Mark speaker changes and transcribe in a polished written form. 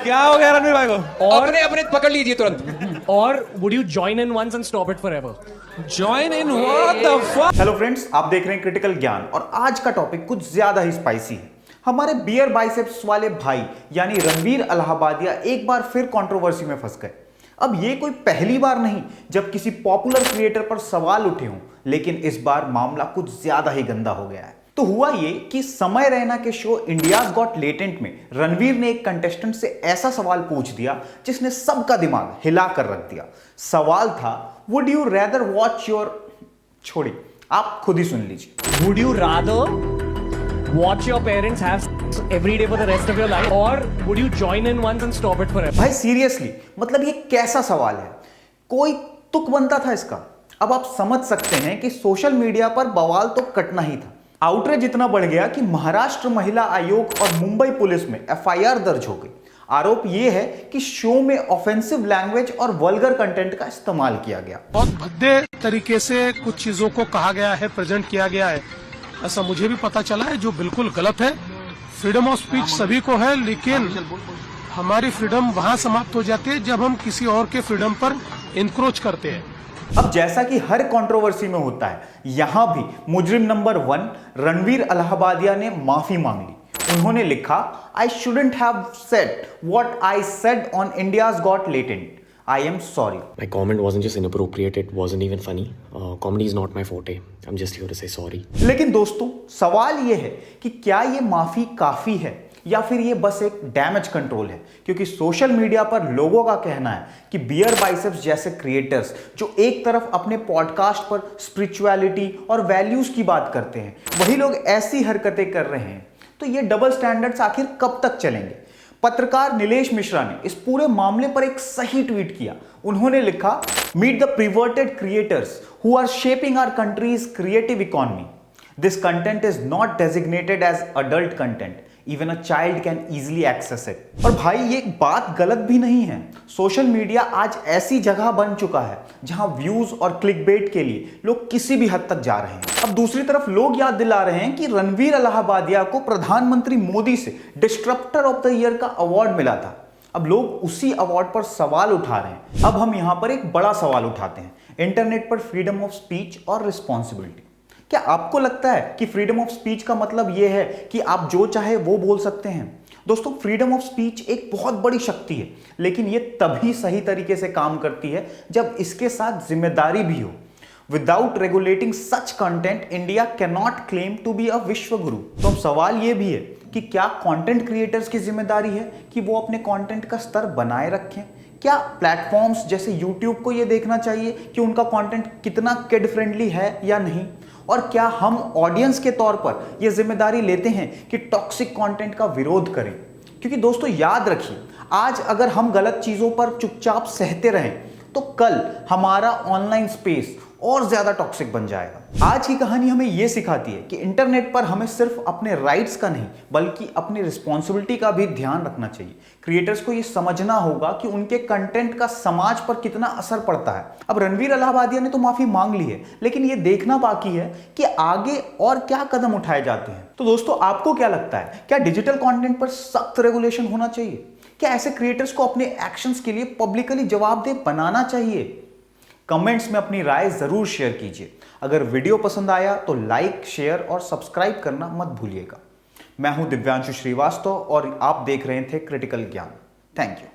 Speaker 1: क्या हो गया रणवीर भाई को?
Speaker 2: और अपने अपने पकड़ लीजिए तुरंत।
Speaker 3: और would you join in once and stop it forever?
Speaker 1: Join in what the fuck?
Speaker 4: Hello friends, आप देख रहे हैं क्रिटिकल ज्ञान और आज का टॉपिक कुछ ज्यादा ही स्पाइसी है। हमारे बियर बाइसेप्स वाले भाई यानी रणवीर अलाहाबादिया एक बार फिर कंट्रोवर्सी में फंस गए। अब ये कोई पहली बार नहीं जब किसी पॉपुलर क्रिएटर पर सवाल उठे हों, लेकिन इस बार मामला कुछ ज्यादा ही गंदा हो गया है। तो हुआ ये कि समय रैना के शो इंडियाज गॉट लेटेंट में रणवीर ने एक कंटेस्टेंट से ऐसा सवाल पूछ दिया जिसने सबका दिमाग हिला कर रख दिया। सवाल था, would you rather watch your, छोड़िए आप खुद ही सुन लीजिए।
Speaker 3: Would you rather watch your parents have sex every day for the rest of your life, or would you join in once and stop it forever?
Speaker 4: भाई seriously, मतलब ये कैसा सवाल है? कोई तुक बनता था इसका। अब आप समझ सकते हैं कि सोशल मीडिया पर बवाल तो कटना ही था। आउटरीच इतना बढ़ गया कि महाराष्ट्र महिला आयोग और मुंबई पुलिस में एफआईआर दर्ज हो गई। आरोप यह है कि शो में ऑफेंसिव लैंग्वेज और वल्गर कंटेंट का इस्तेमाल किया गया।
Speaker 5: बहुत भद्दे तरीके से कुछ चीजों को कहा गया है, प्रेजेंट किया गया है, ऐसा मुझे भी पता चला है, जो बिल्कुल गलत है। फ्रीडम ऑफ स्पीच सभी को है, लेकिन हमारी फ्रीडम वहां समाप्त हो जाती है जब हम किसी और के फ्रीडम पर इंक्रोच करते हैं।
Speaker 4: अब जैसा कि हर कंट्रोवर्सी में होता है, यहां भी मुजरिम नंबर 1 रणवीर अलाहाबादिया ने माफी मांग ली। उन्होंने लिखा, I shouldn't have said what I said on India's got latent. I am sorry.
Speaker 6: My comment wasn't just inappropriate, it wasn't even funny. Comedy is not my forte. I'm just here to say sorry.
Speaker 4: लेकिन दोस्तों, सवाल ये है कि क्या ये माफी काफी है या फिर ये बस एक डैमेज कंट्रोल है? क्योंकि सोशल मीडिया पर लोगों का कहना है कि बियर बाइसेप्स जैसे क्रिएटर्स जो एक तरफ अपने पॉडकास्ट पर स्पिरिचुअलिटी और वैल्यूज की बात करते हैं, वही लोग ऐसी हरकतें कर रहे हैं। तो ये डबल स्टैंडर्ड्स आखिर कब तक चलेंगे? पत्रकार नीलेश मिश्रा ने इस पूरे मामले पर एक सही ट्वीट किया। उन्होंने लिखा, meet the perverted creators who are shaping our country's creative economy. This content is not designated as adult content, even a child can easily access it. और भाई ये बात गलत भी नहीं है। सोशल मीडिया आज ऐसी जगह बन चुका है जहां व्यूज और क्लिकबेट के लिए लोग किसी भी हद तक जा रहे हैं। अब दूसरी तरफ लोग याद दिला रहे हैं कि रणवीर अलाहाबादिया को प्रधानमंत्री मोदी से डिस्ट्रप्टर ऑफ द ईयर का अवार्ड मिला था। अब लोग उसी अवार्ड पर सवाल उठा रहे हैं। अब हम यहां पर एक बड़ा सवाल उठाते हैं, इंटरनेट पर फ्रीडम ऑफ स्पीच और रिस्पॉन्सिबिलिटी। क्या आपको लगता है कि फ्रीडम ऑफ स्पीच का मतलब यह है कि आप जो चाहे वो बोल सकते हैं? दोस्तों, फ्रीडम ऑफ स्पीच एक बहुत बड़ी शक्ति है, लेकिन यह तभी सही तरीके से काम करती है जब इसके साथ जिम्मेदारी भी हो। Without regulating such content, India cannot claim to be a Vishwa Guru. तो अब सवाल यह भी है कि क्या कंटेंट क्रिएटर्स की जिम्मेदारी है कि वो अपने कंटेंट का स्तर बनाए रखें? क्या प्लेटफॉर्म्स जैसे यूट्यूब को यह देखना चाहिए कि उनका कंटेंट कितना किड फ्रेंडली है या नहीं? और क्या हम ऑडियंस के तौर पर यह जिम्मेदारी लेते हैं कि टॉक्सिक कंटेंट का विरोध करें? क्योंकि दोस्तों याद रखिए, आज अगर हम गलत चीजों पर चुपचाप सहते रहें तो कल हमारा ऑनलाइन स्पेस और ज्यादा टॉक्सिक बन जाएगा। आज की कहानी हमें यह सिखाती है कि इंटरनेट पर हमें सिर्फ अपने राइट्स का नहीं बल्कि अपनी रिस्पॉन्सिबिलिटी का भी ध्यान रखना चाहिए। क्रिएटर्स को यह समझना होगा कि उनके कंटेंट का समाज पर कितना असर पड़ता है। अब रणवीर अलाहाबादिया ने तो माफी मांग ली है, लेकिन यह देखना बाकी है कि आगे और क्या कदम उठाए जाते हैं। तो दोस्तों, आपको क्या लगता है, क्या डिजिटल कॉन्टेंट पर सख्त रेगुलेशन होना चाहिए? क्या ऐसे क्रिएटर्स को अपने एक्शंस के लिए पब्लिकली जवाबदेह बनाना चाहिए? कमेंट्स में अपनी राय जरूर शेयर कीजिए। अगर वीडियो पसंद आया तो लाइक, शेयर और सब्सक्राइब करना मत भूलिएगा। मैं हूं दिव्यांशु श्रीवास्तव और आप देख रहे थे क्रिटिकल ज्ञान। Thank you.